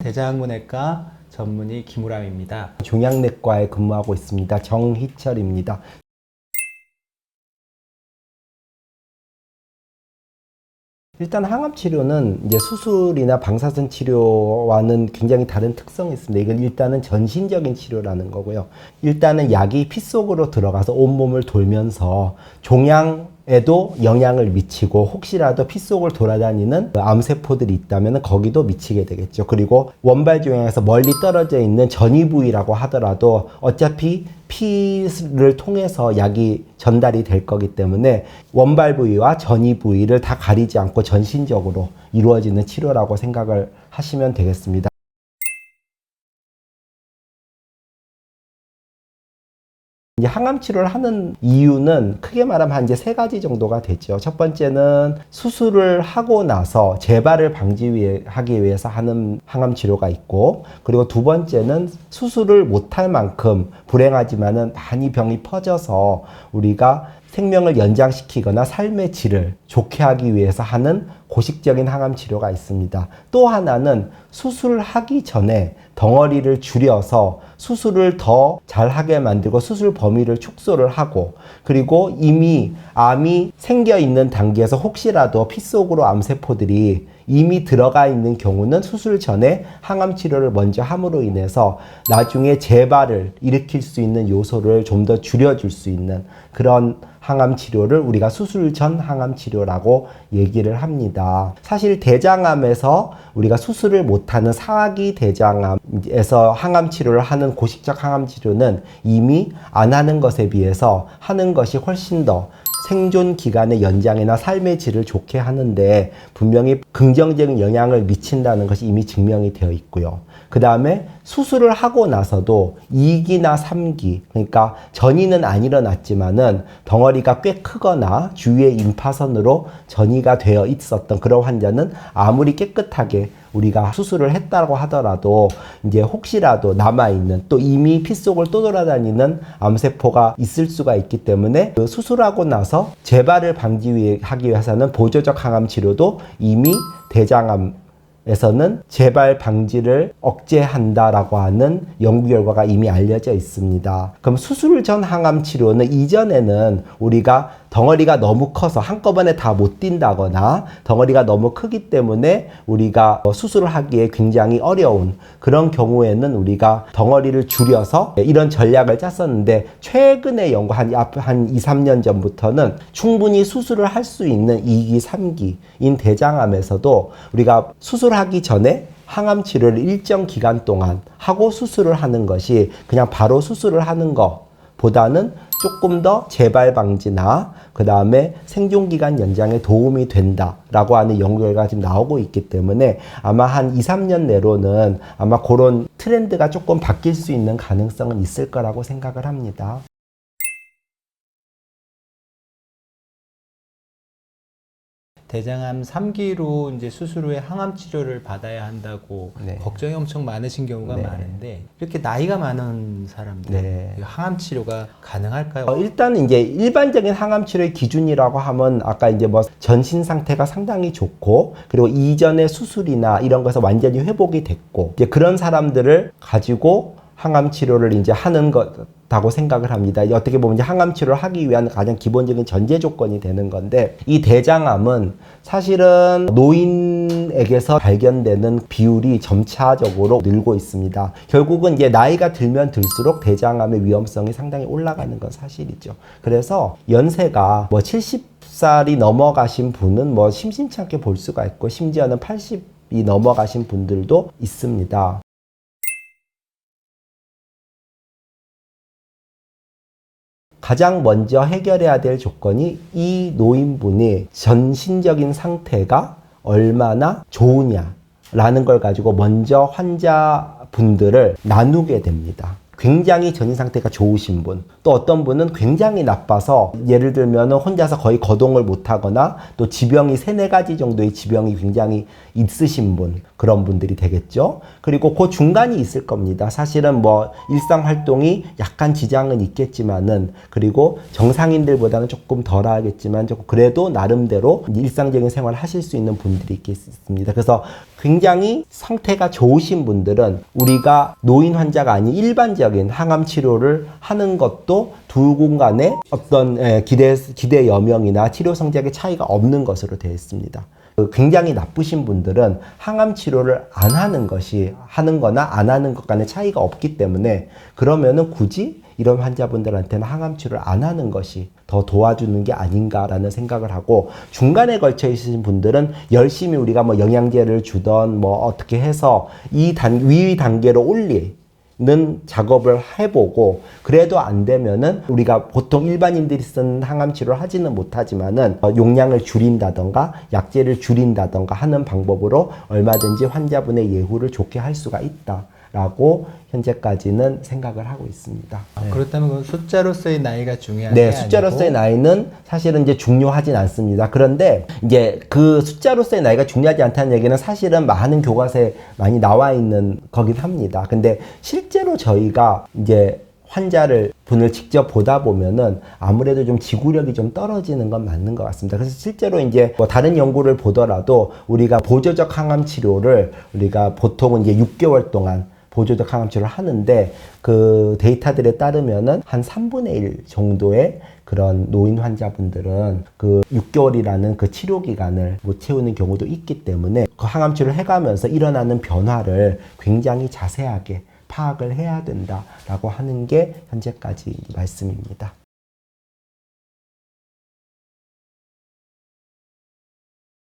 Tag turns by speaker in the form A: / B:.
A: 대장암내과 전문의 김우람입니다.
B: 종양내과에 근무하고 있습니다. 정희철입니다. 일단 항암 치료는 이제 수술이나 방사선 치료와는 굉장히 다른 특성이 있습니다. 이건 일단은 전신적인 치료라는 거고요. 일단은 약이 피 속으로 들어가서 온몸을 돌면서 종양에도 영향을 미치고 혹시라도 피 속을 돌아다니는 암세포들이 있다면 거기도 미치게 되겠죠. 그리고 원발 종양에서 멀리 떨어져 있는 전이 부위라고 하더라도 어차피 피를 통해서 약이 전달이 될 거기 때문에 원발 부위와 전이 부위를 다 가리지 않고 전신적으로 이루어지는 치료라고 생각을 하시면 되겠습니다. 이제 항암 치료를 하는 이유는 크게 말하면 이제 세 가지 정도가 되죠. 첫 번째는 수술을 하고 나서 재발을 방지하기 위해서 하는 항암 치료가 있고, 그리고 두 번째는 수술을 못할 만큼 불행하지만은 많이 병이 퍼져서 우리가 생명을 연장시키거나 삶의 질을 좋게 하기 위해서 하는 고식적인 항암 치료가 있습니다. 또 하나는 수술하기 전에 덩어리를 줄여서 수술을 더 잘하게 만들고 수술 범위를 축소를 하고, 그리고 이미 암이 생겨 있는 단계에서 혹시라도 피 속으로 암세포들이 이미 들어가 있는 경우는 수술 전에 항암 치료를 먼저 함으로 인해서 나중에 재발을 일으킬 수 있는 요소를 좀 더 줄여줄 수 있는 그런 항암 치료를 우리가 수술 전 항암 치료라고 얘기를 합니다. 사실 대장암에서 우리가 수술을 못하는 사기 대장암에서 항암 치료를 하는 고식적 항암 치료는 이미 안 하는 것에 비해서 하는 것이 훨씬 더 생존 기간의 연장이나 삶의 질을 좋게 하는데 분명히 긍정적인 영향을 미친다는 것이 이미 증명이 되어 있고요. 그 다음에 수술을 하고 나서도 2기나 3기, 그러니까 전이는 안 일어났지만은 덩어리가 꽤 크거나 주위에 임파선으로 전이가 되어 있었던 그런 환자는 아무리 깨끗하게 우리가 수술을 했다고 하더라도 이제 혹시라도 남아있는 또 이미 피 속을 또 돌아다니는 암세포가 있을 수가 있기 때문에 그 수술하고 나서 재발을 방지하기 위해서는 보조적 항암 치료도 이미 대장암에서는 재발 방지를 억제한다라고 하는 연구 결과가 이미 알려져 있습니다. 그럼 수술 전 항암 치료는 이전에는 우리가 덩어리가 너무 커서 한꺼번에 다 못 뛴다거나 덩어리가 너무 크기 때문에 우리가 수술을 하기에 굉장히 어려운 그런 경우에는 우리가 덩어리를 줄여서 이런 전략을 짰었는데, 최근의 연구 한 2, 3년 전부터는 충분히 수술을 할 수 있는 2기, 3기인 대장암에서도 우리가 수술하기 전에 항암 치료를 일정 기간 동안 하고 수술을 하는 것이 그냥 바로 수술을 하는 것보다는 조금 더 재발 방지나 그 다음에 생존기간 연장에 도움이 된다라고 하는 연구 결과가 지금 나오고 있기 때문에 아마 한 2, 3년 내로는 아마 그런 트렌드가 조금 바뀔 수 있는 가능성은 있을 거라고 생각을 합니다.
A: 대장암 3기로 이제 수술 후에 항암 치료를 받아야 한다고
B: 네.
A: 걱정이 엄청 많으신 경우가
B: 네.
A: 많은데, 이렇게 나이가 많은 사람들
B: 네.
A: 항암 치료가 가능할까요?
B: 일단 이제 일반적인 항암 치료의 기준이라고 하면 아까 이제 뭐 전신 상태가 상당히 좋고, 그리고 이전의 수술이나 이런 것에서 완전히 회복이 됐고, 이제 그런 사람들을 가지고 항암 치료를 이제 하는 것다고 생각을 합니다. 어떻게 보면 이제 항암 치료를 하기 위한 가장 기본적인 전제 조건이 되는 건데, 이 대장암은 사실은 노인에게서 발견되는 비율이 점차적으로 늘고 있습니다. 결국은 이제 나이가 들면 들수록 대장암의 위험성이 상당히 올라가는 건 사실이죠. 그래서 연세가 뭐 70살이 넘어가신 분은 뭐 심심치 않게 볼 수가 있고, 심지어는 80이 넘어가신 분들도 있습니다. 가장 먼저 해결해야 될 조건이 이 노인분의 전신적인 상태가 얼마나 좋으냐라는 걸 가지고 먼저 환자분들을 나누게 됩니다. 굉장히 전신 상태가 좋으신 분, 또 어떤 분은 굉장히 나빠서 예를 들면 혼자서 거의 거동을 못하거나 또 지병이 3-4가지 정도의 지병이 굉장히 있으신 분, 그런 분들이 되겠죠. 그리고 그 중간이 있을 겁니다. 사실은 뭐 일상 활동이 약간 지장은 있겠지만은, 그리고 정상인들보다는 조금 덜 하겠지만 조금 그래도 나름대로 일상적인 생활을 하실 수 있는 분들이 있겠습니다. 그래서 굉장히 상태가 좋으신 분들은 우리가 노인 환자가 아닌 일반적인 항암 치료를 하는 것도 두 곳간에 어떤 기대 여명이나 치료 성적의 차이가 없는 것으로 되어 있습니다. 굉장히 나쁘신 분들은 항암 치료를 안 하는 거나 안 하는 것 간의 차이가 없기 때문에, 그러면은 굳이 이런 환자분들한테는 항암 치료를 안 하는 것이 더 도와주는 게 아닌가라는 생각을 하고, 중간에 걸쳐 있으신 분들은 열심히 우리가 뭐 영양제를 주던 뭐 어떻게 해서 위 단계로 올리는 작업을 해보고, 그래도 안 되면은 우리가 보통 일반인들이 쓰는 항암 치료를 하지는 못하지만은 용량을 줄인다던가 약제를 줄인다던가 하는 방법으로 얼마든지 환자분의 예후를 좋게 할 수가 있다라고 현재까지는 생각을 하고 있습니다. 네.
A: 그렇다면 그 숫자로서의 나이가 중요한
B: 네,
A: 게
B: 숫자로서의
A: 아니고
B: 나이는 사실은 이제 중요하진 않습니다. 그런데 이제 그 숫자로서의 나이가 중요하지 않다는 얘기는 사실은 많은 교과서에 많이 나와 있는 거긴 합니다. 근데 실제로 저희가 이제 분을 직접 보다 보면은 아무래도 좀 지구력이 좀 떨어지는 건 맞는 것 같습니다. 그래서 실제로 이제 뭐 다른 연구를 보더라도 우리가 보조적 항암 치료를 우리가 보통은 이제 6개월 동안 보조적 항암 치료를 하는데, 그 데이터들에 따르면은 한 3분의 1 정도의 그런 노인 환자분들은 그 6개월이라는 그 치료 기간을 못 채우는 경우도 있기 때문에, 그 항암 치료를 해가면서 일어나는 변화를 굉장히 자세하게 파악을 해야 된다라고 하는 게 현재까지 말씀입니다.